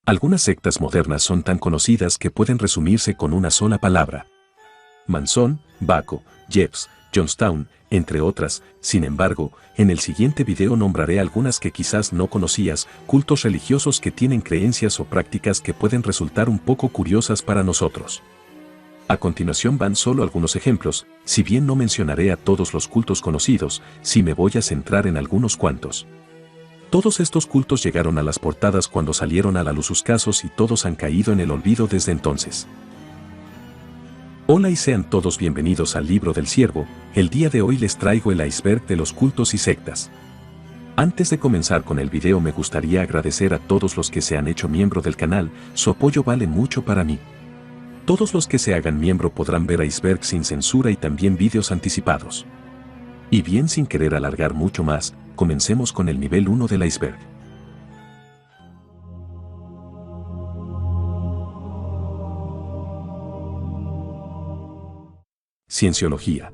Algunas sectas modernas son tan conocidas que pueden resumirse con una sola palabra: Manson, Waco, Jeeves, Jonestown, entre otras. Sin embargo, en el siguiente video nombraré algunas que quizás no conocías, cultos religiosos que tienen creencias o prácticas que pueden resultar un poco curiosas para nosotros. A continuación van solo algunos ejemplos, si bien no mencionaré a todos los cultos conocidos, sí me voy a centrar en algunos cuantos. Todos estos cultos llegaron a las portadas cuando salieron a la luz sus casos y todos han caído en el olvido desde entonces. Hola y sean todos bienvenidos al Libro del Siervo. El día de hoy les traigo el iceberg de los cultos y sectas. Antes de comenzar con el video me gustaría agradecer a todos los que se han hecho miembro del canal, su apoyo vale mucho para mí. Todos los que se hagan miembro podrán ver iceberg sin censura y también vídeos anticipados. Y bien, sin querer alargar mucho más, comencemos con el nivel 1 del iceberg. Cienciología.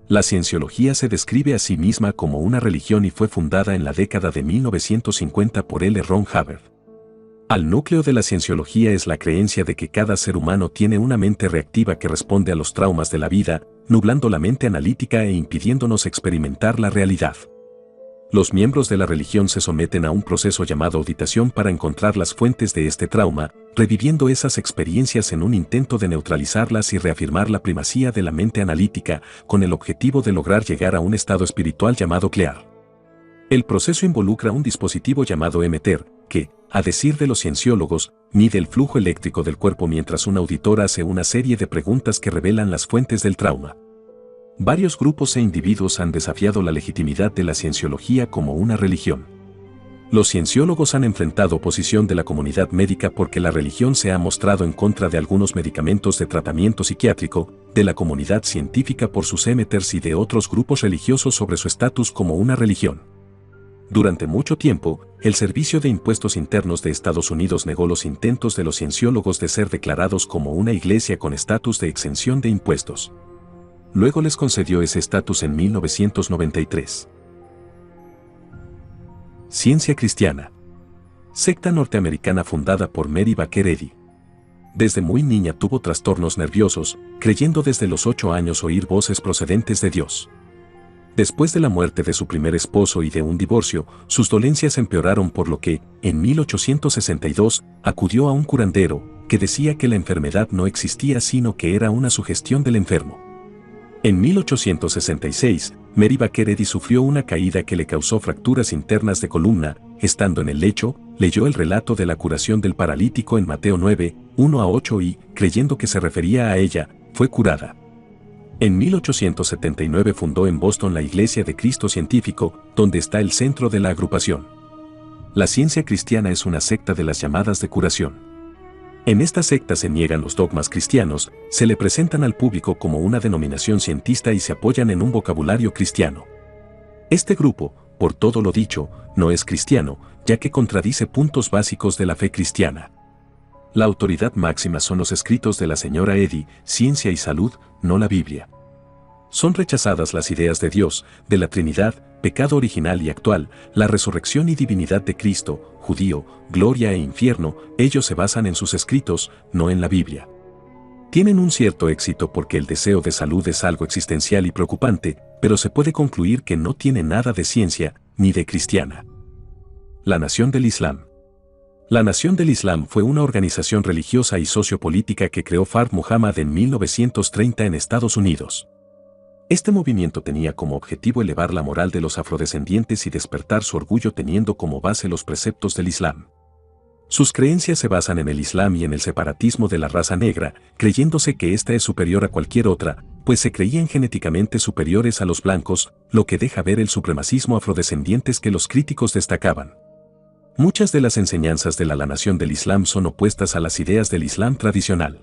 La cienciología se describe a sí misma como una religión y fue fundada en la década de 1950 por L. Ron Hubbard. Al núcleo de la cienciología es la creencia de que cada ser humano tiene una mente reactiva que responde a los traumas de la vida, nublando la mente analítica e impidiéndonos experimentar la realidad. Los miembros de la religión se someten a un proceso llamado auditación para encontrar las fuentes de este trauma, reviviendo esas experiencias en un intento de neutralizarlas y reafirmar la primacía de la mente analítica, con el objetivo de lograr llegar a un estado espiritual llamado clear. El proceso involucra un dispositivo llamado emitter, que, a decir de los cienciólogos, mide el flujo eléctrico del cuerpo mientras un auditor hace una serie de preguntas que revelan las fuentes del trauma. Varios grupos e individuos han desafiado la legitimidad de la cienciología como una religión. Los cienciólogos han enfrentado oposición de la comunidad médica porque la religión se ha mostrado en contra de algunos medicamentos de tratamiento psiquiátrico, de la comunidad científica por sus emitters y de otros grupos religiosos sobre su estatus como una religión. Durante mucho tiempo, el Servicio de Impuestos Internos de Estados Unidos negó los intentos de los cienciólogos de ser declarados como una iglesia con estatus de exención de impuestos. Luego les concedió ese estatus en 1993. Ciencia cristiana. Secta norteamericana fundada por Mary Baker Eddy. Desde muy niña tuvo trastornos nerviosos, creyendo desde los 8 años oír voces procedentes de Dios. Después de la muerte de su primer esposo y de un divorcio, sus dolencias empeoraron, por lo que, en 1862, acudió a un curandero, que decía que la enfermedad no existía sino que era una sugestión del enfermo. En 1866, Mary Baker Eddy sufrió una caída que le causó fracturas internas de columna. Estando en el lecho, leyó el relato de la curación del paralítico en Mateo 9, 1-8 y, creyendo que se refería a ella, fue curada. En 1879 fundó en Boston la Iglesia de Cristo Científico, donde está el centro de la agrupación. La ciencia cristiana es una secta de las llamadas de curación. En esta secta se niegan los dogmas cristianos, se le presentan al público como una denominación cientista y se apoyan en un vocabulario cristiano. Este grupo, por todo lo dicho, no es cristiano, ya que contradice puntos básicos de la fe cristiana. La autoridad máxima son los escritos de la señora Eddy, Ciencia y Salud, no la Biblia. Son rechazadas las ideas de Dios, de la Trinidad, pecado original y actual, la resurrección y divinidad de Cristo, judío, gloria e infierno. Ellos se basan en sus escritos, no en la Biblia. Tienen un cierto éxito porque el deseo de salud es algo existencial y preocupante, pero se puede concluir que no tiene nada de ciencia, ni de cristiana. La Nación del Islam. La Nación del Islam fue una organización religiosa y sociopolítica que creó Fard Muhammad en 1930 en Estados Unidos. Este movimiento tenía como objetivo elevar la moral de los afrodescendientes y despertar su orgullo teniendo como base los preceptos del Islam. Sus creencias se basan en el Islam y en el separatismo de la raza negra, creyéndose que ésta es superior a cualquier otra, pues se creían genéticamente superiores a los blancos, lo que deja ver el supremacismo afrodescendientes que los críticos destacaban. Muchas de las enseñanzas de la Nación del Islam son opuestas a las ideas del Islam tradicional.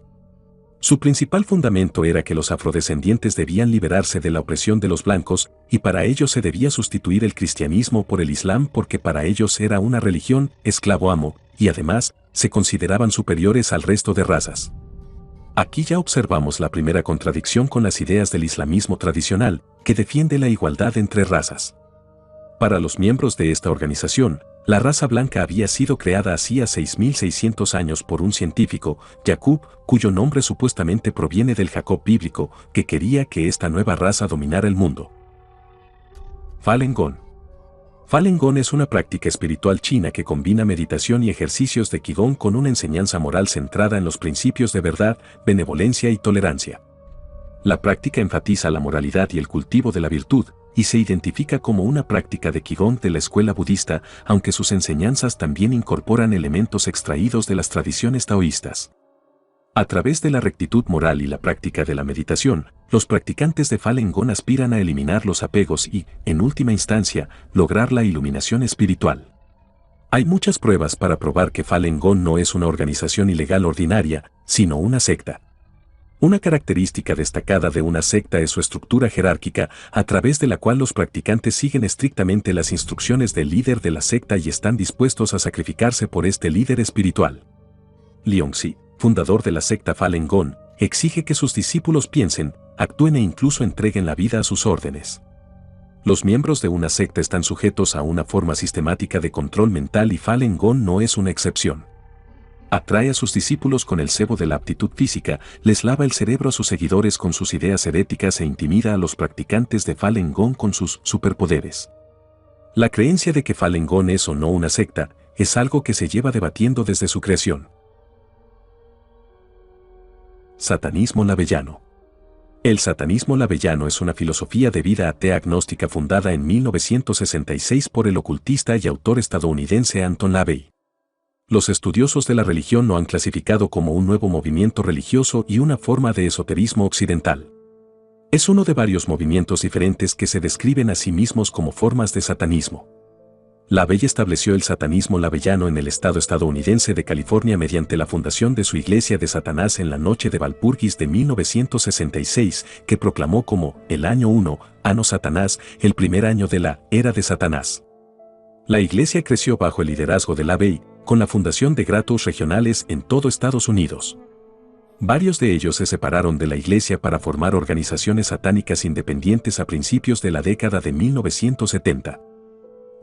Su principal fundamento era que los afrodescendientes debían liberarse de la opresión de los blancos, y para ello se debía sustituir el cristianismo por el Islam porque para ellos era una religión esclavo-amo, y además, se consideraban superiores al resto de razas. Aquí ya observamos la primera contradicción con las ideas del islamismo tradicional, que defiende la igualdad entre razas. Para los miembros de esta organización, La raza blanca había sido creada hacía 6.600 años por un científico, Jacob, cuyo nombre supuestamente proviene del Jacob bíblico, que quería que esta nueva raza dominara el mundo. Falun Gong. Falun Gong es una práctica espiritual china que combina meditación y ejercicios de Qigong con una enseñanza moral centrada en los principios de verdad, benevolencia y tolerancia. La práctica enfatiza la moralidad y el cultivo de la virtud, y se identifica como una práctica de Qigong de la escuela budista, aunque sus enseñanzas también incorporan elementos extraídos de las tradiciones taoístas. A través de la rectitud moral y la práctica de la meditación, los practicantes de Falun Gong aspiran a eliminar los apegos y, en última instancia, lograr la iluminación espiritual. Hay muchas pruebas para probar que Falun Gong no es una organización ilegal ordinaria, sino una secta. Una característica destacada de una secta es su estructura jerárquica, a través de la cual los practicantes siguen estrictamente las instrucciones del líder de la secta y están dispuestos a sacrificarse por este líder espiritual. Liongzi, fundador de la secta Falun Gong, exige que sus discípulos piensen, actúen e incluso entreguen la vida a sus órdenes. Los miembros de una secta están sujetos a una forma sistemática de control mental y Falun Gong no es una excepción. Atrae a sus discípulos con el cebo de la aptitud física, les lava el cerebro a sus seguidores con sus ideas heréticas e intimida a los practicantes de Falun Gong con sus superpoderes. La creencia de que Falun Gong es o no una secta, es algo que se lleva debatiendo desde su creación. Satanismo labellano. El satanismo labellano es una filosofía de vida atea agnóstica fundada en 1966 por el ocultista y autor estadounidense Anton LaVey. Los estudiosos de la religión lo han clasificado como un nuevo movimiento religioso y una forma de esoterismo occidental. Es uno de varios movimientos diferentes que se describen a sí mismos como formas de satanismo. LaVey estableció el satanismo labellano en el estado estadounidense de California mediante la fundación de su Iglesia de Satanás en la noche de Walpurgis de 1966, que proclamó como el año 1, Anno Satanás, el primer año de la era de Satanás. La iglesia creció bajo el liderazgo de LaVey, con la fundación de Gratus regionales en todo Estados Unidos. Varios de ellos se separaron de la iglesia para formar organizaciones satánicas independientes a principios de la década de 1970.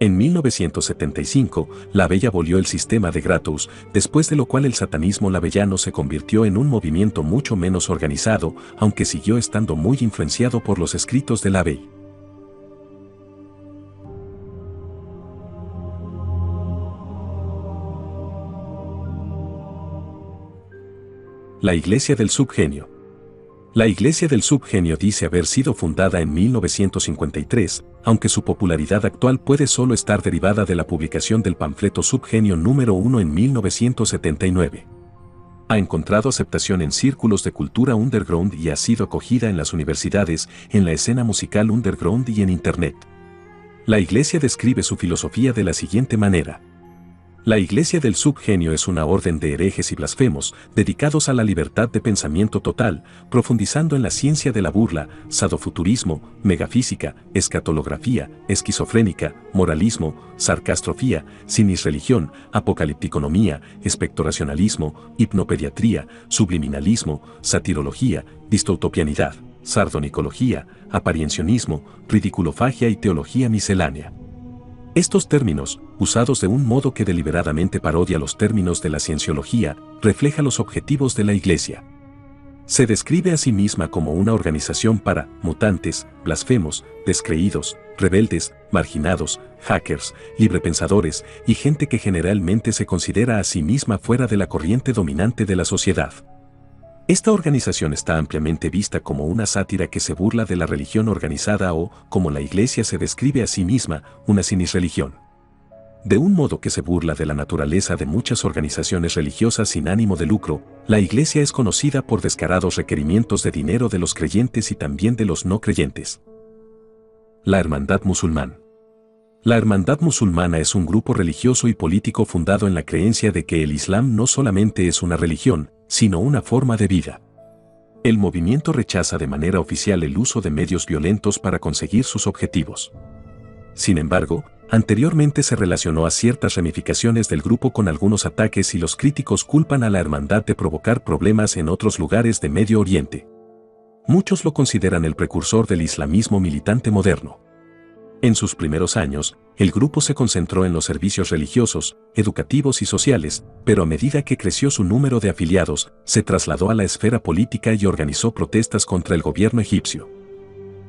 En 1975, LaVey abolió el sistema de Gratus, después de lo cual el satanismo labellano se convirtió en un movimiento mucho menos organizado, aunque siguió estando muy influenciado por los escritos de LaVey. La Iglesia del Subgenio. La Iglesia del Subgenio dice haber sido fundada en 1953, aunque su popularidad actual puede solo estar derivada de la publicación del panfleto Subgenio número 1 en 1979. Ha encontrado aceptación en círculos de cultura underground y ha sido acogida en las universidades, en la escena musical underground y en Internet. La Iglesia describe su filosofía de la siguiente manera. La Iglesia del Subgenio es una orden de herejes y blasfemos, dedicados a la libertad de pensamiento total, profundizando en la ciencia de la burla, sadofuturismo, megafísica, escatolografía, esquizofrénica, moralismo, sarcastrofía, sinisreligión, apocalipticonomía, espectoracionalismo, hipnopediatría, subliminalismo, satirología, distautopianidad, sardonicología, apariencionismo, ridiculofagia y teología miscelánea. Estos términos, usados de un modo que deliberadamente parodia los términos de la cienciología, refleja los objetivos de la Iglesia. Se describe a sí misma como una organización para mutantes, blasfemos, descreídos, rebeldes, marginados, hackers, librepensadores y gente que generalmente se considera a sí misma fuera de la corriente dominante de la sociedad. Esta organización está ampliamente vista como una sátira que se burla de la religión organizada o, como la Iglesia se describe a sí misma, una sinisreligión. De un modo que se burla de la naturaleza de muchas organizaciones religiosas sin ánimo de lucro, la Iglesia es conocida por descarados requerimientos de dinero de los creyentes y también de los no creyentes. La Hermandad Musulmán. La Hermandad Musulmana es un grupo religioso y político fundado en la creencia de que el Islam no solamente es una religión, sino una forma de vida. El movimiento rechaza de manera oficial el uso de medios violentos para conseguir sus objetivos. Sin embargo, anteriormente se relacionó a ciertas ramificaciones del grupo con algunos ataques y los críticos culpan a la hermandad de provocar problemas en otros lugares de Medio Oriente. Muchos lo consideran el precursor del islamismo militante moderno. En sus primeros años, el grupo se concentró en los servicios religiosos, educativos y sociales, pero a medida que creció su número de afiliados, se trasladó a la esfera política y organizó protestas contra el gobierno egipcio.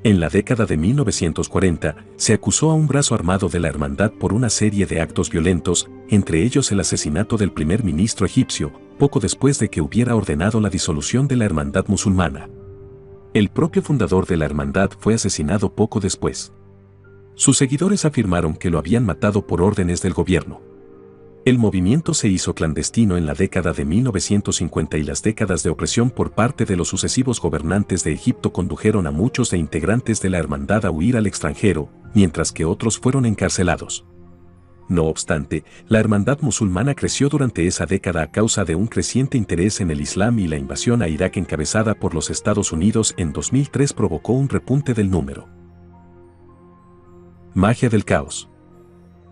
En la década de 1940, se acusó a un brazo armado de la hermandad por una serie de actos violentos, entre ellos el asesinato del primer ministro egipcio, poco después de que hubiera ordenado la disolución de la hermandad musulmana. El propio fundador de la hermandad fue asesinado poco después. Sus seguidores afirmaron que lo habían matado por órdenes del gobierno. El movimiento se hizo clandestino en la década de 1950 y las décadas de opresión por parte de los sucesivos gobernantes de Egipto condujeron a muchos de integrantes de la hermandad a huir al extranjero, mientras que otros fueron encarcelados. No obstante, la hermandad musulmana creció durante esa década a causa de un creciente interés en el Islam y la invasión a Irak encabezada por los Estados Unidos en 2003 provocó un repunte del número. Magia del caos.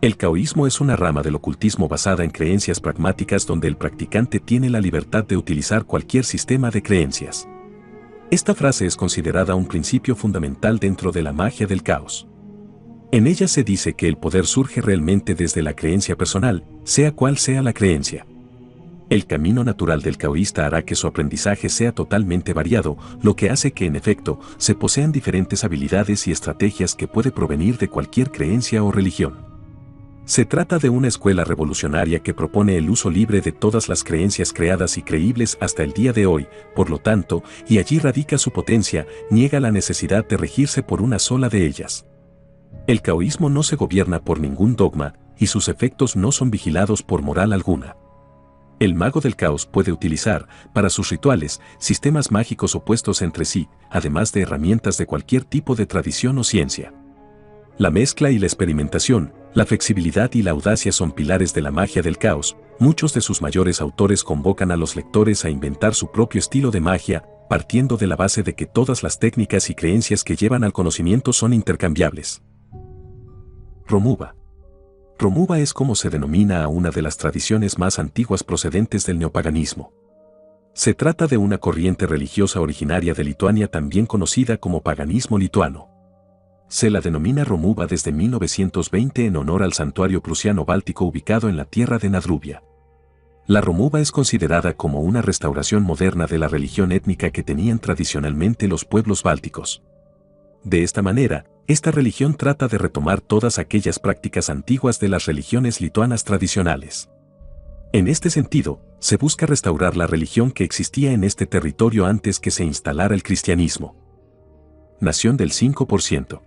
El caoísmo es una rama del ocultismo basada en creencias pragmáticas donde el practicante tiene la libertad de utilizar cualquier sistema de creencias. Esta frase es considerada un principio fundamental dentro de la magia del caos. En ella se dice que el poder surge realmente desde la creencia personal, sea cual sea la creencia. El camino natural del caoísta hará que su aprendizaje sea totalmente variado, lo que hace que en efecto se posean diferentes habilidades y estrategias que puede provenir de cualquier creencia o religión. Se trata de una escuela revolucionaria que propone el uso libre de todas las creencias creadas y creíbles hasta el día de hoy, por lo tanto, y allí radica su potencia, niega la necesidad de regirse por una sola de ellas. El caoísmo no se gobierna por ningún dogma, y sus efectos no son vigilados por moral alguna. El mago del caos puede utilizar, para sus rituales, sistemas mágicos opuestos entre sí, además de herramientas de cualquier tipo de tradición o ciencia. La mezcla y la experimentación, la flexibilidad y la audacia son pilares de la magia del caos. Muchos de sus mayores autores convocan a los lectores a inventar su propio estilo de magia, partiendo de la base de que todas las técnicas y creencias que llevan al conocimiento son intercambiables. Romuva. Romuva es como se denomina a una de las tradiciones más antiguas procedentes del neopaganismo. Se trata de una corriente religiosa originaria de Lituania también conocida como paganismo lituano. Se la denomina Romuva desde 1920 en honor al santuario prusiano báltico ubicado en la tierra de Nadrubia. La Romuva es considerada como una restauración moderna de la religión étnica que tenían tradicionalmente los pueblos bálticos. De esta manera, esta religión trata de retomar todas aquellas prácticas antiguas de las religiones lituanas tradicionales. En este sentido, se busca restaurar la religión que existía en este territorio antes que se instalara el cristianismo. Nación del 5%.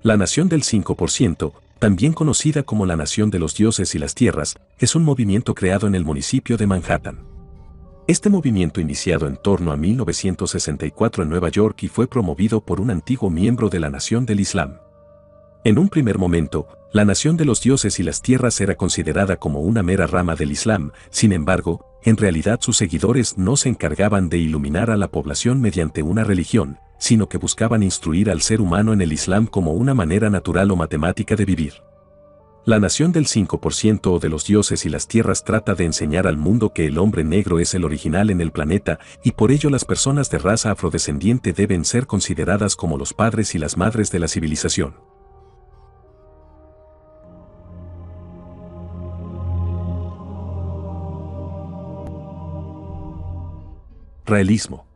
La Nación del 5%, también conocida como la Nación de los Dioses y las Tierras, es un movimiento creado en el municipio de Manhattan. Este movimiento iniciado en torno a 1964 en Nueva York y fue promovido por un antiguo miembro de la Nación del Islam. En un primer momento, la Nación de los Dioses y las Tierras era considerada como una mera rama del Islam, sin embargo, en realidad sus seguidores no se encargaban de iluminar a la población mediante una religión, sino que buscaban instruir al ser humano en el Islam como una manera natural o matemática de vivir. La Nación del 5% o de los dioses y las tierras trata de enseñar al mundo que el hombre negro es el original en el planeta y por ello las personas de raza afrodescendiente deben ser consideradas como los padres y las madres de la civilización. Raelismo.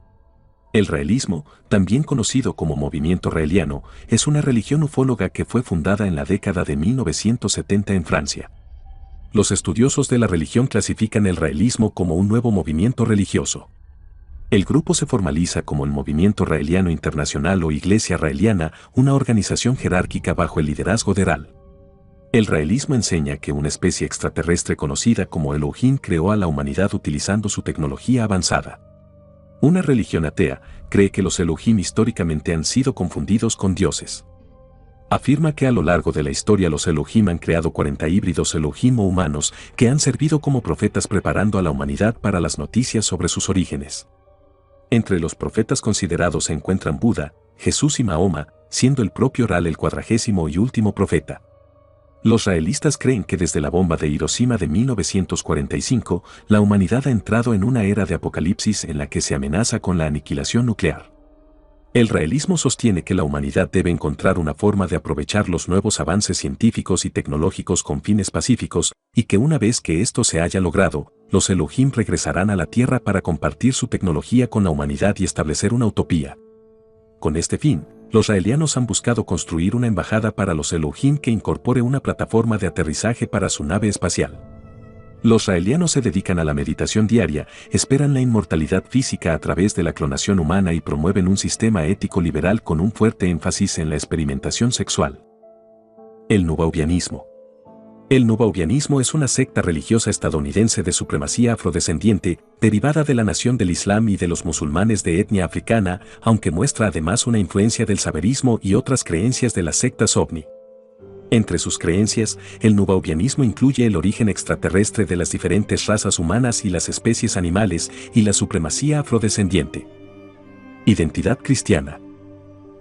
El raelismo, también conocido como movimiento raeliano, es una religión ufóloga que fue fundada en la década de 1970 en Francia. Los estudiosos de la religión clasifican el raelismo como un nuevo movimiento religioso. El grupo se formaliza como el Movimiento Raeliano Internacional o Iglesia Raeliana, una organización jerárquica bajo el liderazgo de Rael. El raelismo enseña que una especie extraterrestre conocida como Elohim creó a la humanidad utilizando su tecnología avanzada. Una religión atea cree que los Elohim históricamente han sido confundidos con dioses. Afirma que a lo largo de la historia los Elohim han creado 40 híbridos Elohim o humanos que han servido como profetas preparando a la humanidad para las noticias sobre sus orígenes. Entre los profetas considerados se encuentran Buda, Jesús y Mahoma, siendo el propio Rael el 40º y último profeta. Los raelistas creen que desde la bomba de Hiroshima de 1945, la humanidad ha entrado en una era de apocalipsis en la que se amenaza con la aniquilación nuclear. El realismo sostiene que la humanidad debe encontrar una forma de aprovechar los nuevos avances científicos y tecnológicos con fines pacíficos, y que una vez que esto se haya logrado, los Elohim regresarán a la Tierra para compartir su tecnología con la humanidad y establecer una utopía. Con este fin, los raelianos han buscado construir una embajada para los Elohim que incorpore una plataforma de aterrizaje para su nave espacial. Los raelianos se dedican a la meditación diaria, esperan la inmortalidad física a través de la clonación humana y promueven un sistema ético liberal con un fuerte énfasis en la experimentación sexual. El Nubaubianismo. El Nubaubianismo es una secta religiosa estadounidense de supremacía afrodescendiente, derivada de la nación del Islam y de los musulmanes de etnia africana, aunque muestra además una influencia del saberismo y otras creencias de las sectas ovni. Entre sus creencias, el nubaubianismo incluye el origen extraterrestre de las diferentes razas humanas y las especies animales y la supremacía afrodescendiente. Identidad cristiana.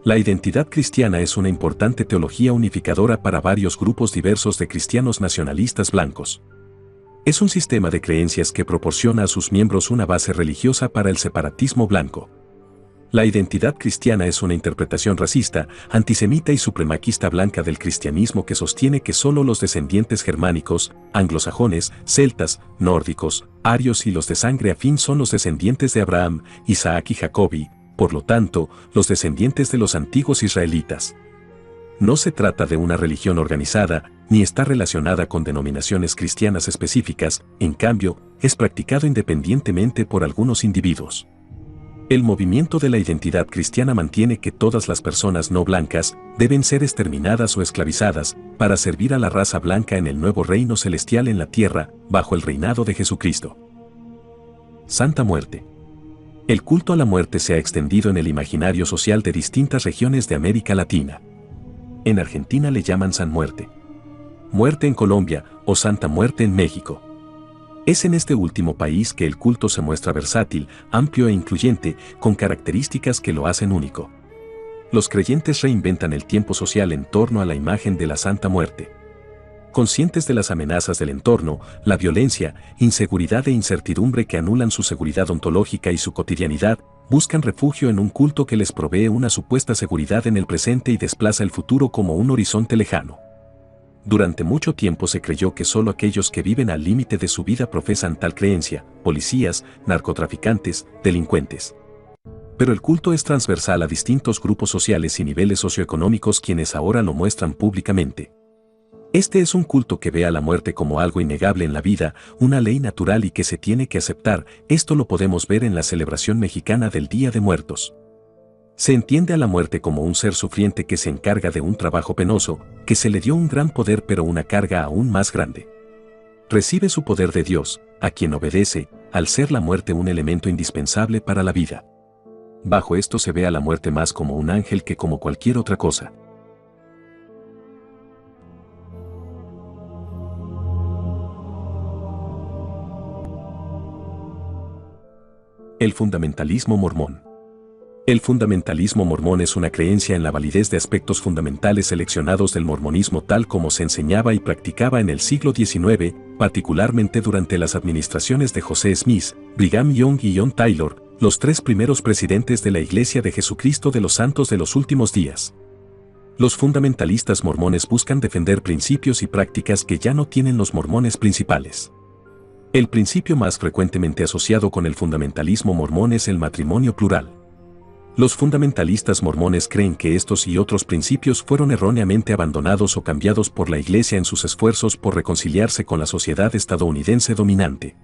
La identidad cristiana es una importante teología unificadora para varios grupos diversos de cristianos nacionalistas blancos. Es un sistema de creencias que proporciona a sus miembros una base religiosa para el separatismo blanco. La identidad cristiana es una interpretación racista, antisemita y supremaquista blanca del cristianismo que sostiene que solo los descendientes germánicos, anglosajones, celtas, nórdicos, arios y los de sangre afín son los descendientes de Abraham, Isaac y Jacob y, por lo tanto, los descendientes de los antiguos israelitas. No se trata de una religión organizada, ni está relacionada con denominaciones cristianas específicas, en cambio, es practicado independientemente por algunos individuos. El movimiento de la identidad cristiana mantiene que todas las personas no blancas deben ser exterminadas o esclavizadas para servir a la raza blanca en el nuevo reino celestial en la tierra, bajo el reinado de Jesucristo. Santa Muerte. El culto a la muerte se ha extendido en el imaginario social de distintas regiones de América Latina. En Argentina le llaman San Muerte. Muerte en Colombia o Santa Muerte en México. Es en este último país que el culto se muestra versátil, amplio e incluyente, con características que lo hacen único. Los creyentes reinventan el tiempo social en torno a la imagen de la Santa Muerte. Conscientes de las amenazas del entorno, la violencia, inseguridad e incertidumbre que anulan su seguridad ontológica y su cotidianidad, buscan refugio en un culto que les provee una supuesta seguridad en el presente y desplaza el futuro como un horizonte lejano. Durante mucho tiempo se creyó que solo aquellos que viven al límite de su vida profesan tal creencia: policías, narcotraficantes, delincuentes. Pero el culto es transversal a distintos grupos sociales y niveles socioeconómicos quienes ahora lo muestran públicamente. Este es un culto que ve a la muerte como algo innegable en la vida, una ley natural y que se tiene que aceptar. Esto lo podemos ver en la celebración mexicana del Día de Muertos. Se entiende a la muerte como un ser sufriente que se encarga de un trabajo penoso, que se le dio un gran poder pero una carga aún más grande. Recibe su poder de Dios, a quien obedece, al ser la muerte un elemento indispensable para la vida. Bajo esto se ve a la muerte más como un ángel que como cualquier otra cosa. El fundamentalismo mormón. El fundamentalismo mormón es una creencia en la validez de aspectos fundamentales seleccionados del mormonismo tal como se enseñaba y practicaba en el siglo XIX, particularmente durante las administraciones de José Smith, Brigham Young y John Taylor, los tres primeros presidentes de la Iglesia de Jesucristo de los Santos de los Últimos Días. Los fundamentalistas mormones buscan defender principios y prácticas que ya no tienen los mormones principales. El principio más frecuentemente asociado con el fundamentalismo mormón es el matrimonio plural. Los fundamentalistas mormones creen que estos y otros principios fueron erróneamente abandonados o cambiados por la Iglesia en sus esfuerzos por reconciliarse con la sociedad estadounidense dominante.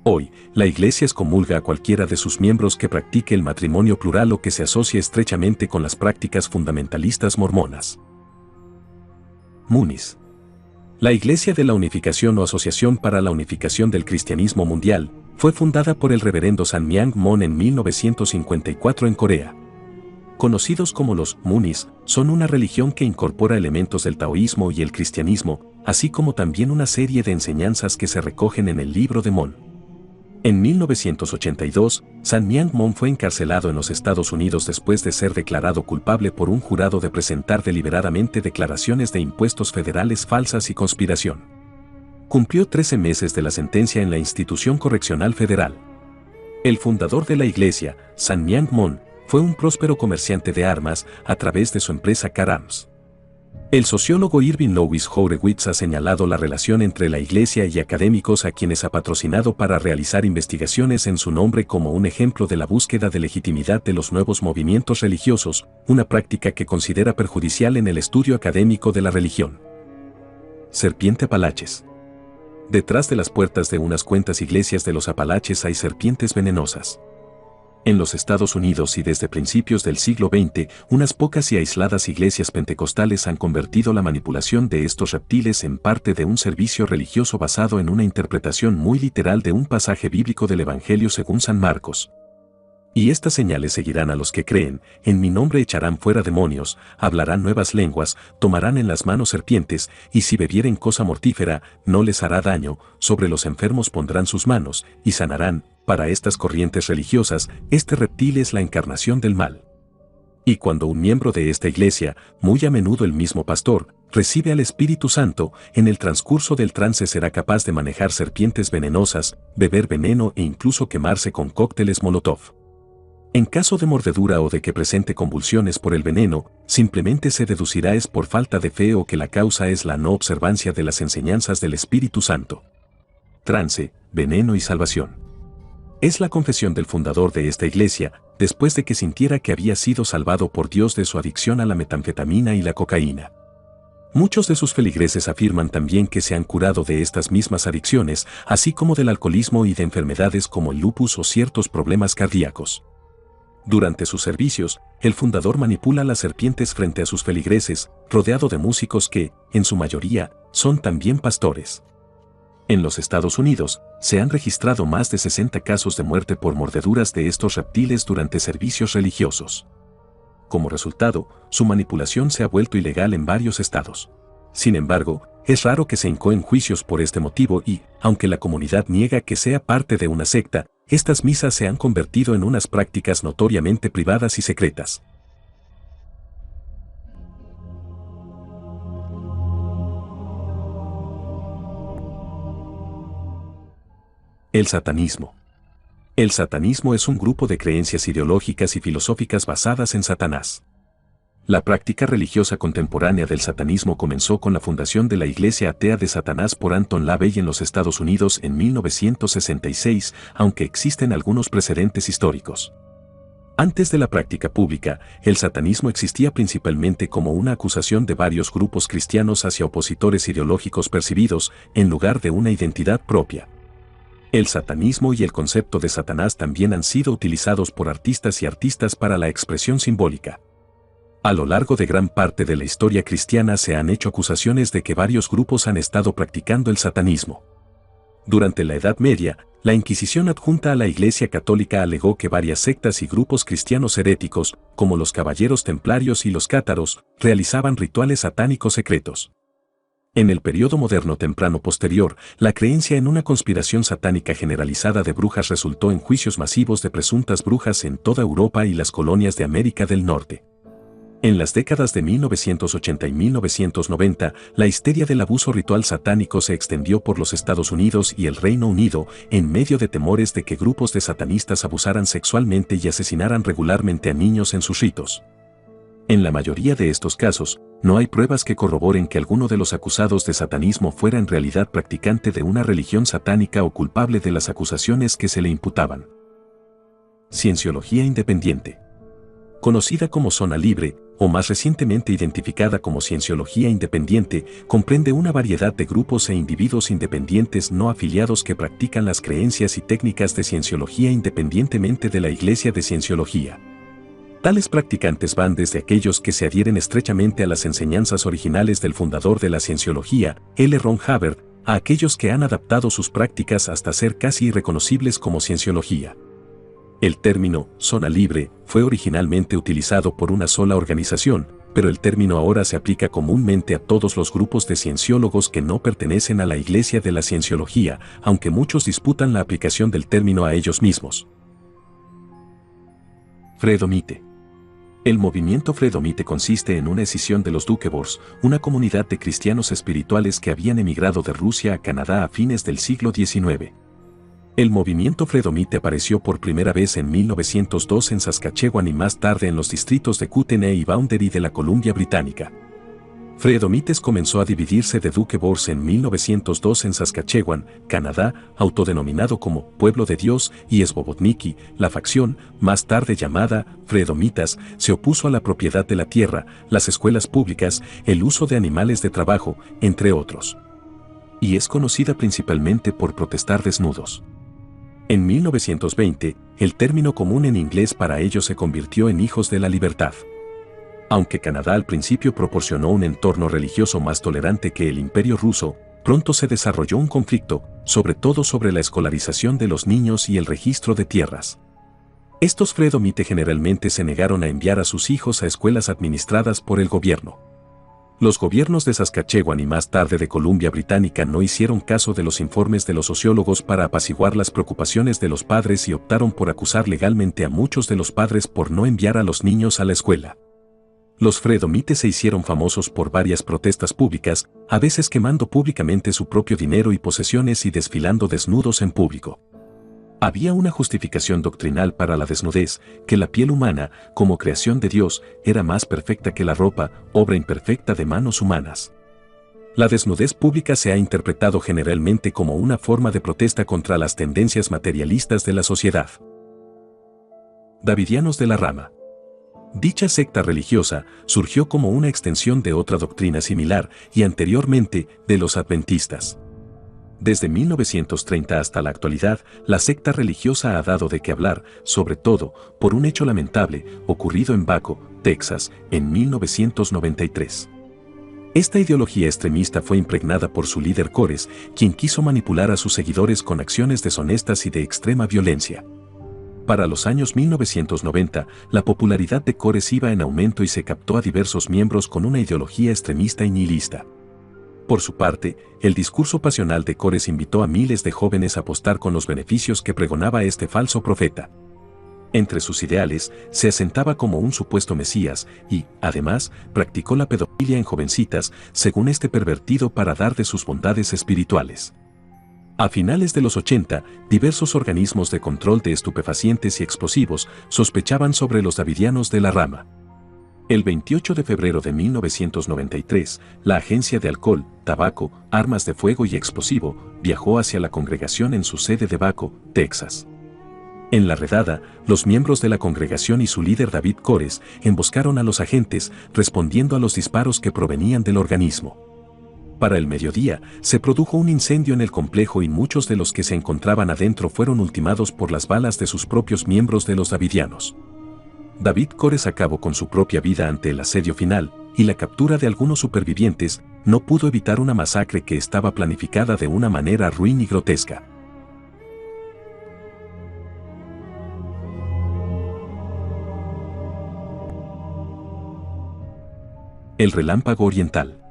Hoy, la Iglesia excomulga a cualquiera de sus miembros que practique el matrimonio plural o que se asocie estrechamente con las prácticas fundamentalistas mormonas. Munis. La Iglesia de la Unificación o Asociación para la Unificación del Cristianismo Mundial fue fundada por el reverendo Sanmyang Mon en 1954 en Corea. Conocidos como los Munis, son una religión que incorpora elementos del taoísmo y el cristianismo, así como también una serie de enseñanzas que se recogen en el Libro de Mon. En 1982, Sanmyang Mon fue encarcelado en los Estados Unidos después de ser declarado culpable por un jurado de presentar deliberadamente declaraciones de impuestos federales falsas y conspiración. Cumplió 13 meses de la sentencia en la institución correccional federal. El fundador de la iglesia, Sanmyang Mon, fue un próspero comerciante de armas a través de su empresa Car Arms. El sociólogo Irving Louis Horowitz ha señalado la relación entre la Iglesia y académicos a quienes ha patrocinado para realizar investigaciones en su nombre como un ejemplo de la búsqueda de legitimidad de los nuevos movimientos religiosos, una práctica que considera perjudicial en el estudio académico de la religión. Serpiente Apalaches. Detrás de las puertas de unas cuantas iglesias de los Apalaches hay serpientes venenosas. En los Estados Unidos y desde principios del siglo XX, unas pocas y aisladas iglesias pentecostales han convertido la manipulación de estos reptiles en parte de un servicio religioso basado en una interpretación muy literal de un pasaje bíblico del Evangelio según San Marcos. Y estas señales seguirán a los que creen, en mi nombre echarán fuera demonios, hablarán nuevas lenguas, tomarán en las manos serpientes, y si bebieren cosa mortífera, no les hará daño, sobre los enfermos pondrán sus manos, y sanarán. Para estas corrientes religiosas, este reptil es la encarnación del mal. Y cuando un miembro de esta iglesia, muy a menudo el mismo pastor, recibe al Espíritu Santo, en el transcurso del trance será capaz de manejar serpientes venenosas, beber veneno e incluso quemarse con cócteles Molotov. En caso de mordedura o de que presente convulsiones por el veneno, simplemente se deducirá es por falta de fe o que la causa es la no observancia de las enseñanzas del Espíritu Santo. Trance, veneno y salvación. Es la confesión del fundador de esta iglesia, después de que sintiera que había sido salvado por Dios de su adicción a la metanfetamina y la cocaína. Muchos de sus feligreses afirman también que se han curado de estas mismas adicciones, así como del alcoholismo y de enfermedades como el lupus o ciertos problemas cardíacos. Durante sus servicios, el fundador manipula las serpientes frente a sus feligreses, rodeado de músicos que, en su mayoría, son también pastores. En los Estados Unidos, se han registrado más de 60 casos de muerte por mordeduras de estos reptiles durante servicios religiosos. Como resultado, su manipulación se ha vuelto ilegal en varios estados. Sin embargo, es raro que se incoen juicios por este motivo y, aunque la comunidad niega que sea parte de una secta, estas misas se han convertido en unas prácticas notoriamente privadas y secretas. El satanismo. El satanismo es un grupo de creencias ideológicas y filosóficas basadas en Satanás. La práctica religiosa contemporánea del satanismo comenzó con la fundación de la Iglesia Atea de Satanás por Anton LaVey en los Estados Unidos en 1966, aunque existen algunos precedentes históricos. Antes de la práctica pública, el satanismo existía principalmente como una acusación de varios grupos cristianos hacia opositores ideológicos percibidos, en lugar de una identidad propia. El satanismo y el concepto de Satanás también han sido utilizados por artistas y artistas para la expresión simbólica. A lo largo de gran parte de la historia cristiana se han hecho acusaciones de que varios grupos han estado practicando el satanismo. Durante la Edad Media, la Inquisición adjunta a la Iglesia Católica alegó que varias sectas y grupos cristianos heréticos, como los Caballeros Templarios y los Cátaros, realizaban rituales satánicos secretos. En el periodo moderno temprano posterior, la creencia en una conspiración satánica generalizada de brujas resultó en juicios masivos de presuntas brujas en toda Europa y las colonias de América del Norte. En las décadas de 1980 y 1990, la histeria del abuso ritual satánico se extendió por los Estados Unidos y el Reino Unido, en medio de temores de que grupos de satanistas abusaran sexualmente y asesinaran regularmente a niños en sus ritos. En la mayoría de estos casos, no hay pruebas que corroboren que alguno de los acusados de satanismo fuera en realidad practicante de una religión satánica o culpable de las acusaciones que se le imputaban. Cienciología independiente. Conocida como zona libre, o más recientemente identificada como cienciología independiente, comprende una variedad de grupos e individuos independientes no afiliados que practican las creencias y técnicas de cienciología independientemente de la Iglesia de Cienciología. Tales practicantes van desde aquellos que se adhieren estrechamente a las enseñanzas originales del fundador de la cienciología, L. Ron Hubbard, a aquellos que han adaptado sus prácticas hasta ser casi irreconocibles como cienciología. El término zona libre fue originalmente utilizado por una sola organización, pero el término ahora se aplica comúnmente a todos los grupos de cienciólogos que no pertenecen a la Iglesia de la Cienciología, aunque muchos disputan la aplicación del término a ellos mismos. Fredomite. El movimiento Fredomite consiste en una escisión de los Doukhobors, una comunidad de cristianos espirituales que habían emigrado de Rusia a Canadá a fines del siglo XIX. El movimiento fredomite apareció por primera vez en 1902 en Saskatchewan y más tarde en los distritos de Kootenay y Boundary de la Columbia Británica. Fredomites comenzó a dividirse de Duke Boers en 1902 en Saskatchewan, Canadá, autodenominado como Pueblo de Dios, y Svobodniki, la facción, más tarde llamada Fredomitas, se opuso a la propiedad de la tierra, las escuelas públicas, el uso de animales de trabajo, entre otros. Y es conocida principalmente por protestar desnudos. En 1920, el término común en inglés para ellos se convirtió en Hijos de la Libertad. Aunque Canadá al principio proporcionó un entorno religioso más tolerante que el Imperio ruso, pronto se desarrolló un conflicto, sobre todo sobre la escolarización de los niños y el registro de tierras. Estos fredomite generalmente se negaron a enviar a sus hijos a escuelas administradas por el gobierno. Los gobiernos de Saskatchewan y más tarde de Columbia Británica no hicieron caso de los informes de los sociólogos para apaciguar las preocupaciones de los padres y optaron por acusar legalmente a muchos de los padres por no enviar a los niños a la escuela. Los fredomites se hicieron famosos por varias protestas públicas, a veces quemando públicamente su propio dinero y posesiones y desfilando desnudos en público. Había una justificación doctrinal para la desnudez, que la piel humana, como creación de Dios, era más perfecta que la ropa, obra imperfecta de manos humanas. La desnudez pública se ha interpretado generalmente como una forma de protesta contra las tendencias materialistas de la sociedad. Davidianos de la Rama. Dicha secta religiosa surgió como una extensión de otra doctrina similar y anteriormente de los adventistas. Desde 1930 hasta la actualidad, la secta religiosa ha dado de qué hablar, sobre todo por un hecho lamentable ocurrido en Waco, Texas, en 1993. Esta ideología extremista fue impregnada por su líder Kores, quien quiso manipular a sus seguidores con acciones deshonestas y de extrema violencia. Para los años 1990, la popularidad de Kores iba en aumento y se captó a diversos miembros con una ideología extremista y nihilista. Por su parte, el discurso pasional de Kores invitó a miles de jóvenes a apostar con los beneficios que pregonaba este falso profeta. Entre sus ideales, se asentaba como un supuesto mesías y, además, practicó la pedofilia en jovencitas, según este pervertido para dar de sus bondades espirituales. A finales de los 80, diversos organismos de control de estupefacientes y explosivos sospechaban sobre los davidianos de la Rama. El 28 de febrero de 1993, la Agencia de Alcohol, Tabaco, Armas de Fuego y Explosivo viajó hacia la congregación en su sede de Waco, Texas. En la redada, los miembros de la congregación y su líder David Kores emboscaron a los agentes, respondiendo a los disparos que provenían del organismo. Para el mediodía, se produjo un incendio en el complejo y muchos de los que se encontraban adentro fueron ultimados por las balas de sus propios miembros de los davidianos. David Kores acabó con su propia vida ante el asedio final, y la captura de algunos supervivientes no pudo evitar una masacre que estaba planificada de una manera ruin y grotesca. El Relámpago Oriental.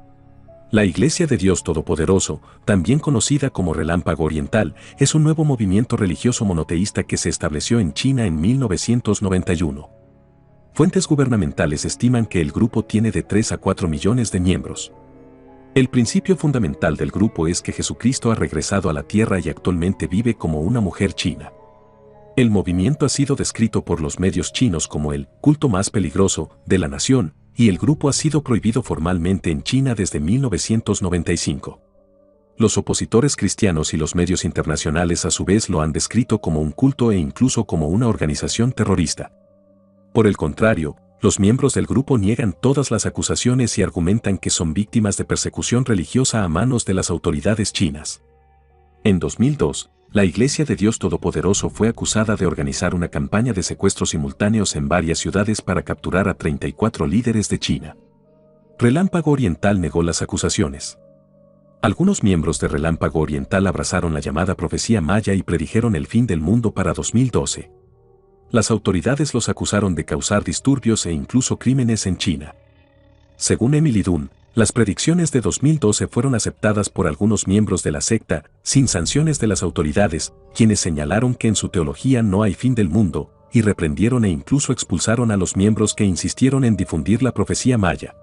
La Iglesia de Dios Todopoderoso, también conocida como Relámpago Oriental, es un nuevo movimiento religioso monoteísta que se estableció en China en 1991. Fuentes gubernamentales estiman que el grupo tiene de 3 a 4 millones de miembros. El principio fundamental del grupo es que Jesucristo ha regresado a la tierra y actualmente vive como una mujer china. El movimiento ha sido descrito por los medios chinos como el culto más peligroso de la nación, y el grupo ha sido prohibido formalmente en China desde 1995. Los opositores cristianos y los medios internacionales a su vez lo han descrito como un culto e incluso como una organización terrorista. Por el contrario, los miembros del grupo niegan todas las acusaciones y argumentan que son víctimas de persecución religiosa a manos de las autoridades chinas. En 2002, la Iglesia de Dios Todopoderoso fue acusada de organizar una campaña de secuestros simultáneos en varias ciudades para capturar a 34 líderes de China. Relámpago Oriental negó las acusaciones. Algunos miembros de Relámpago Oriental abrazaron la llamada profecía maya y predijeron el fin del mundo para 2012. Las autoridades los acusaron de causar disturbios e incluso crímenes en China. Según Emily Dunn, las predicciones de 2012 fueron aceptadas por algunos miembros de la secta, sin sanciones de las autoridades, quienes señalaron que en su teología no hay fin del mundo, y reprendieron e incluso expulsaron a los miembros que insistieron en difundir la profecía maya.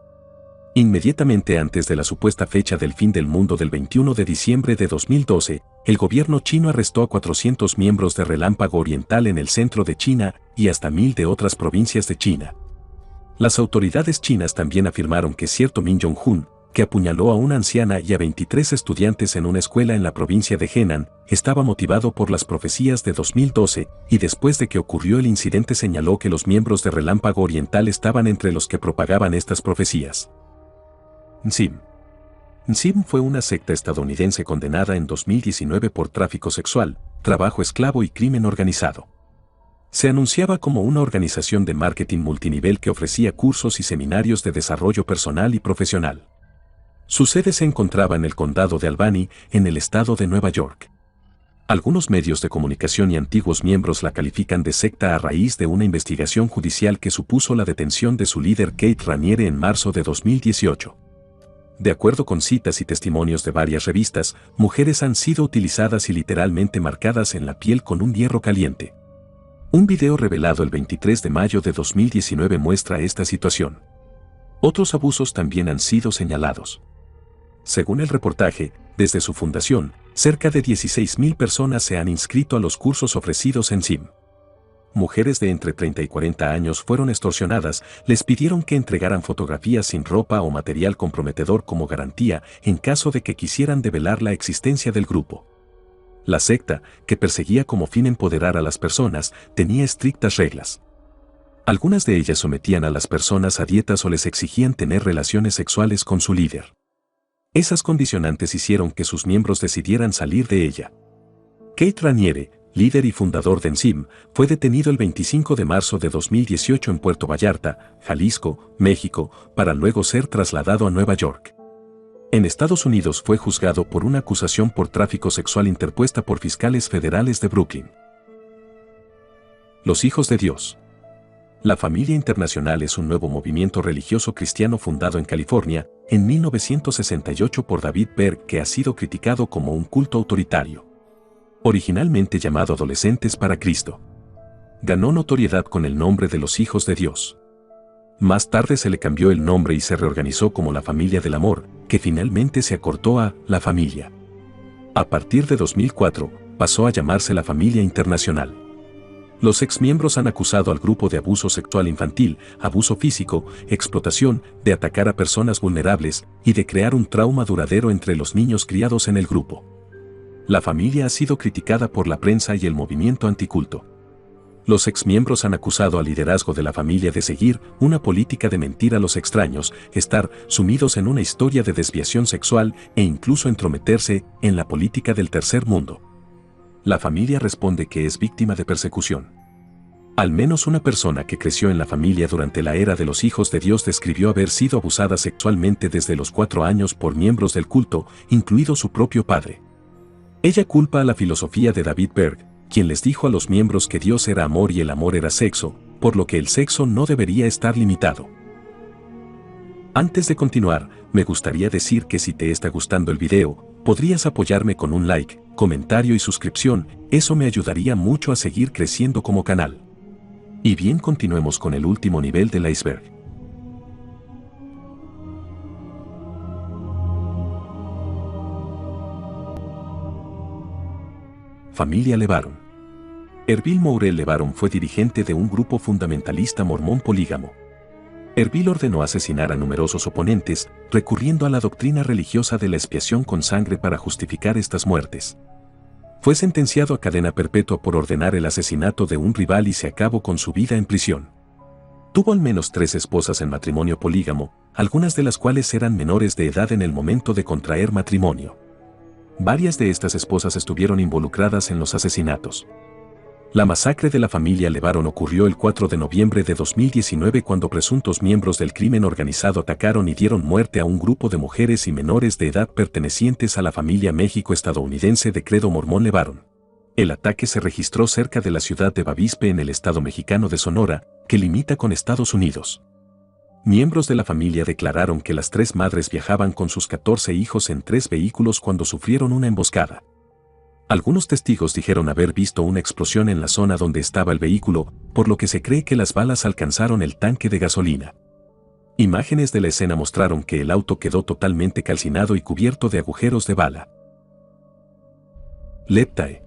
Inmediatamente antes de la supuesta fecha del fin del mundo del 21 de diciembre de 2012, el gobierno chino arrestó a 400 miembros de Relámpago Oriental en el centro de China y hasta 1000 de otras provincias de China. Las autoridades chinas también afirmaron que cierto Min Jong-un, que apuñaló a una anciana y a 23 estudiantes en una escuela en la provincia de Henan, estaba motivado por las profecías de 2012 y después de que ocurrió el incidente señaló que los miembros de Relámpago Oriental estaban entre los que propagaban estas profecías. NSYM. NSYM fue una secta estadounidense condenada en 2019 por tráfico sexual, trabajo esclavo y crimen organizado. Se anunciaba como una organización de marketing multinivel que ofrecía cursos y seminarios de desarrollo personal y profesional. Su sede se encontraba en el condado de Albany, en el estado de Nueva York. Algunos medios de comunicación y antiguos miembros la califican de secta a raíz de una investigación judicial que supuso la detención de su líder Kate Raniere en marzo de 2018. De acuerdo con citas y testimonios de varias revistas, mujeres han sido utilizadas y literalmente marcadas en la piel con un hierro caliente. Un video revelado el 23 de mayo de 2019 muestra esta situación. Otros abusos también han sido señalados. Según el reportaje, desde su fundación, cerca de 16,000 personas se han inscrito a los cursos ofrecidos en NSYM. Mujeres de entre 30 y 40 años fueron extorsionadas, les pidieron que entregaran fotografías sin ropa o material comprometedor como garantía en caso de que quisieran develar la existencia del grupo. La secta, que perseguía como fin empoderar a las personas, tenía estrictas reglas. Algunas de ellas sometían a las personas a dietas o les exigían tener relaciones sexuales con su líder. Esas condicionantes hicieron que sus miembros decidieran salir de ella. Kate Raniere, líder y fundador de NSYM, fue detenido el 25 de marzo de 2018 en Puerto Vallarta, Jalisco, México, para luego ser trasladado a Nueva York. En Estados Unidos fue juzgado por una acusación por tráfico sexual interpuesta por fiscales federales de Brooklyn. Los Hijos de Dios. La Familia Internacional es un nuevo movimiento religioso cristiano fundado en California, en 1968 por David Berg, que ha sido criticado como un culto autoritario. Originalmente llamado Adolescentes para Cristo. Ganó notoriedad con el nombre de los Hijos de Dios. Más tarde se le cambió el nombre y se reorganizó como la Familia del Amor, que finalmente se acortó a La Familia. A partir de 2004, pasó a llamarse la Familia Internacional. Los exmiembros han acusado al grupo de abuso sexual infantil, abuso físico, explotación, de atacar a personas vulnerables y de crear un trauma duradero entre los niños criados en el grupo. La familia ha sido criticada por la prensa y el movimiento anticulto. Los exmiembros han acusado al liderazgo de la familia de seguir una política de mentir a los extraños, estar sumidos en una historia de desviación sexual e incluso entrometerse en la política del tercer mundo. La familia responde que es víctima de persecución. Al menos una persona que creció en la familia durante la era de los Hijos de Dios describió haber sido abusada sexualmente desde los 4 años por miembros del culto, incluido su propio padre. Ella culpa a la filosofía de David Berg, quien les dijo a los miembros que Dios era amor y el amor era sexo, por lo que el sexo no debería estar limitado. Antes de continuar, me gustaría decir que si te está gustando el video, podrías apoyarme con un like, comentario y suscripción, eso me ayudaría mucho a seguir creciendo como canal. Y bien, continuemos con el último nivel del iceberg. Familia LeBaron. Erbil Mourel LeBaron fue dirigente de un grupo fundamentalista mormón polígamo. Erbil ordenó asesinar a numerosos oponentes, recurriendo a la doctrina religiosa de la expiación con sangre para justificar estas muertes. Fue sentenciado a cadena perpetua por ordenar el asesinato de un rival y se acabó con su vida en prisión. Tuvo al menos 3 esposas en matrimonio polígamo, algunas de las cuales eran menores de edad en el momento de contraer matrimonio. Varias de estas esposas estuvieron involucradas en los asesinatos. La masacre de la familia LeBaron ocurrió el 4 de noviembre de 2019 cuando presuntos miembros del crimen organizado atacaron y dieron muerte a un grupo de mujeres y menores de edad pertenecientes a la familia México-estadounidense de credo mormón LeBaron. El ataque se registró cerca de la ciudad de Bavispe en el estado mexicano de Sonora, que limita con Estados Unidos. Miembros de la familia declararon que las 3 madres viajaban con sus 14 hijos en 3 vehículos cuando sufrieron una emboscada. Algunos testigos dijeron haber visto una explosión en la zona donde estaba el vehículo, por lo que se cree que las balas alcanzaron el tanque de gasolina. Imágenes de la escena mostraron que el auto quedó totalmente calcinado y cubierto de agujeros de bala. Leptae.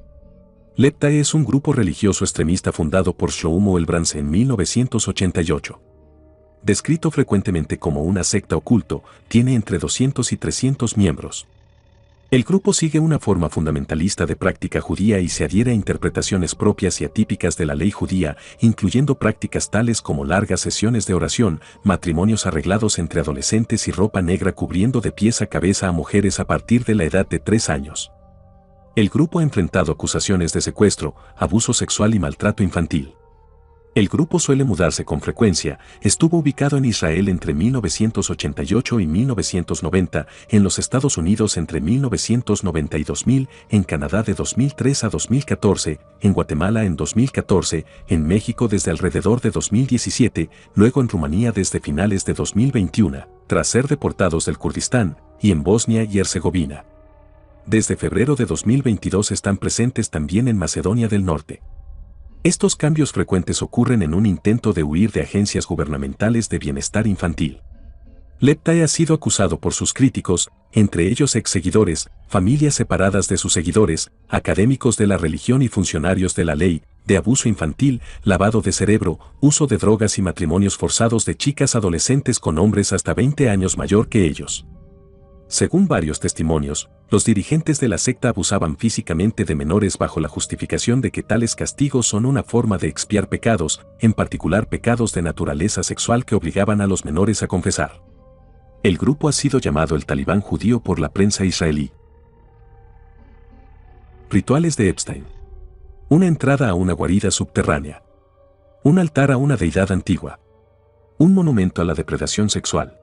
Leptae es un grupo religioso extremista fundado por Shlomo Elbrans en 1988. Descrito frecuentemente como una secta oculto, tiene entre 200 y 300 miembros. El grupo sigue una forma fundamentalista de práctica judía y se adhiere a interpretaciones propias y atípicas de la ley judía, incluyendo prácticas tales como largas sesiones de oración, matrimonios arreglados entre adolescentes y ropa negra cubriendo de pies a cabeza a mujeres a partir de la edad de 3 años. El grupo ha enfrentado acusaciones de secuestro, abuso sexual y maltrato infantil. El grupo suele mudarse con frecuencia, estuvo ubicado en Israel entre 1988 y 1990, en los Estados Unidos entre 1990 y 2000, en Canadá de 2003 a 2014, en Guatemala en 2014, en México desde alrededor de 2017, luego en Rumanía desde finales de 2021, tras ser deportados del Kurdistán, y en Bosnia y Herzegovina. Desde febrero de 2022 están presentes también en Macedonia del Norte. Estos cambios frecuentes ocurren en un intento de huir de agencias gubernamentales de bienestar infantil. Leptae ha sido acusado por sus críticos, entre ellos ex-seguidores, familias separadas de sus seguidores, académicos de la religión y funcionarios de la ley, de abuso infantil, lavado de cerebro, uso de drogas y matrimonios forzados de chicas adolescentes con hombres hasta 20 años mayor que ellos. Según varios testimonios, los dirigentes de la secta abusaban físicamente de menores bajo la justificación de que tales castigos son una forma de expiar pecados, en particular pecados de naturaleza sexual que obligaban a los menores a confesar. El grupo ha sido llamado el Talibán judío por la prensa israelí. Rituales de Epstein. Una entrada a una guarida subterránea. Un altar a una deidad antigua. Un monumento a la depredación sexual.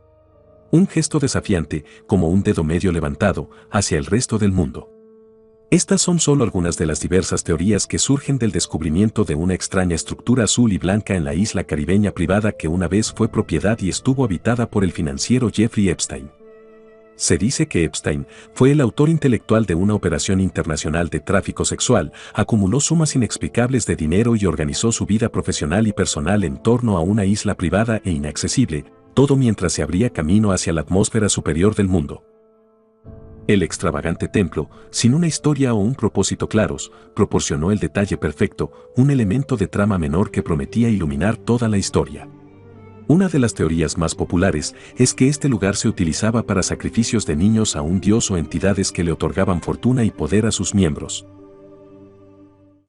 Un gesto desafiante, como un dedo medio levantado, hacia el resto del mundo. Estas son solo algunas de las diversas teorías que surgen del descubrimiento de una extraña estructura azul y blanca en la isla caribeña privada que una vez fue propiedad y estuvo habitada por el financiero Jeffrey Epstein. Se dice que Epstein fue el autor intelectual de una operación internacional de tráfico sexual, acumuló sumas inexplicables de dinero y organizó su vida profesional y personal en torno a una isla privada e inaccesible, todo mientras se abría camino hacia la atmósfera superior del mundo. El extravagante templo, sin una historia o un propósito claros, proporcionó el detalle perfecto, un elemento de trama menor que prometía iluminar toda la historia. Una de las teorías más populares es que este lugar se utilizaba para sacrificios de niños a un dios o entidades que le otorgaban fortuna y poder a sus miembros.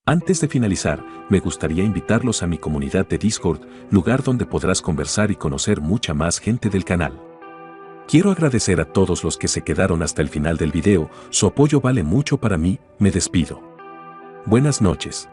Antes de finalizar, me gustaría invitarlos a mi comunidad de Discord, lugar donde podrás conversar y conocer mucha más gente del canal. Quiero agradecer a todos los que se quedaron hasta el final del video, su apoyo vale mucho para mí, me despido. Buenas noches.